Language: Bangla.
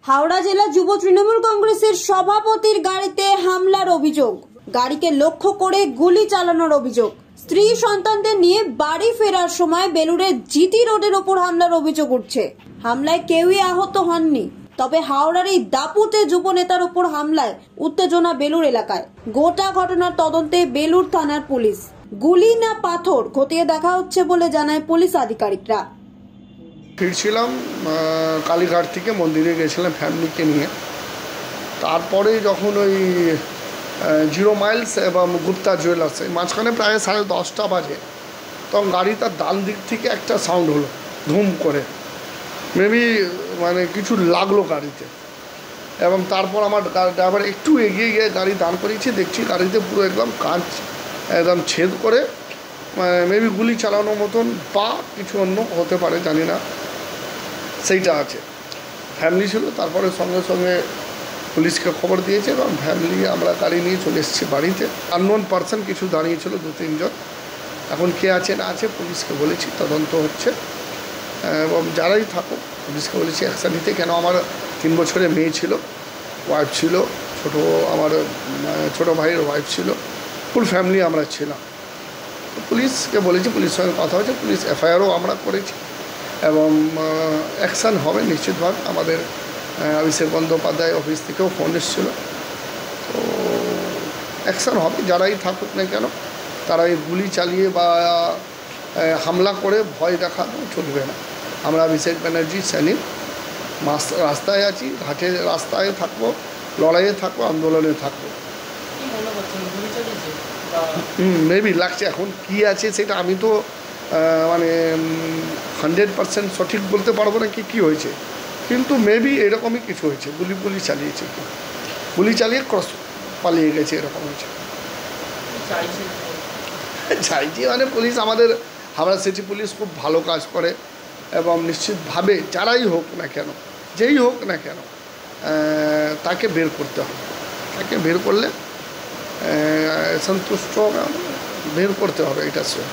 হাওড়া জেলা যুব তৃণমূল কংগ্রেসের সভাপতির গাড়িতে হামলার অভিযোগ, গাড়িকে লক্ষ্য করে গুলি চালানোর অভিযোগ, স্ত্রী সন্তানদের নিয়ে বাড়ি ফেরার সময় বেলুড়ের জিটি রোডের ওপর হামলার অভিযোগ উঠছে। হামলায় কেউই আহত হননি, তবে হাওড়ার এই দাপুটে যুব নেতার উপর হামলায় উত্তেজনা বেলুড় এলাকায়। গোটা ঘটনার তদন্তে বেলুড় থানার পুলিশ। গুলি না পাথর খতিয়ে দেখা হচ্ছে বলে জানায় পুলিশ আধিকারিকরা। ফিরছিলাম কালীঘাট থেকে, মন্দিরে গেছিলাম ফ্যামিলিকে নিয়ে। তারপরে যখন ওই 0 মাইলস এবং গুপ্তা জুয়েলার্স মাঝখানে প্রায় 10:30 বাজে, তখন গাড়িটার ডান দিক থেকে একটা সাউন্ড হলো, ধুম করে, মেবি মানে কিছু লাগলো গাড়িতে। এবং তারপর আমার ড্রাইভার একটু এগিয়ে গিয়ে গাড়ি দাঁড় করিয়েছি, দেখছি গাড়িতে পুরো একদম কাঁচ একদম ছেদ করে, মেবি গুলি চালানোর মতন বা কিছু অন্য হতে পারে, জানি না, সেইটা আছে। ফ্যামিলি ছিল, তারপরে সঙ্গে সঙ্গে পুলিশকে খবর দিয়েছে এবং ফ্যামিলি আমরা গাড়ি নিয়ে চলে এসেছি বাড়িতে। আননোন পার্সন কিছু দাঁড়িয়েছিল 2-3 জন, এখন কে আছে না আছে পুলিশকে বলেছি, তদন্ত হচ্ছে। এবং যারাই থাকুক পুলিশকে বলেছি অ্যাকশান নিতে। কেন আমার 3 বছরের মেয়ে ছিল, ওয়াইফ ছিল, আমার ছোটো ভাইয়ের ওয়াইফ ছিল, ফুল ফ্যামিলি আমরা ছিলাম। পুলিশকে বলেছি, পুলিশের সঙ্গে কথা হয়েছে, পুলিশ এফআইআরও আমরা করেছি এবং অ্যাকশান হবে নিশ্চিতভাবে। আমাদের অভিষেক বন্দ্যোপাধ্যায় অফিস থেকেও ফোন এসেছিলো, তো অ্যাকশান হবে। যারাই থাকুক না কেন, তারা এই গুলি চালিয়ে বা হামলা করে ভয় দেখানো চলবে না। আমরা অভিষেক ব্যানার্জি সৈনিক, রাস্তায় আছি, ঘাটে রাস্তায় থাকবো, লড়াইয়ে থাকবো, আন্দোলনে থাকবো। মেবি লাগছে, এখন কি আছে সেটা আমি তো মানে 100% সঠিক বলতে পারবো না কি হয়েছে, কিন্তু মেবি এরকমই কিছু হয়েছে। গুলি চালিয়েছে, গুলি চালিয়ে ক্রস পালিয়ে গেছে, এরকম হয়েছে। চাইছি মানে পুলিশ, আমাদের হাওড়া সিটি পুলিশ খুব ভালো কাজ করে এবং নিশ্চিতভাবে যারাই হোক না কেন, যেই হোক না কেন, তাকে বের করতে হবে। তাকে বের করলে সন্তুষ্ট বের করতে হবে, এটা সে।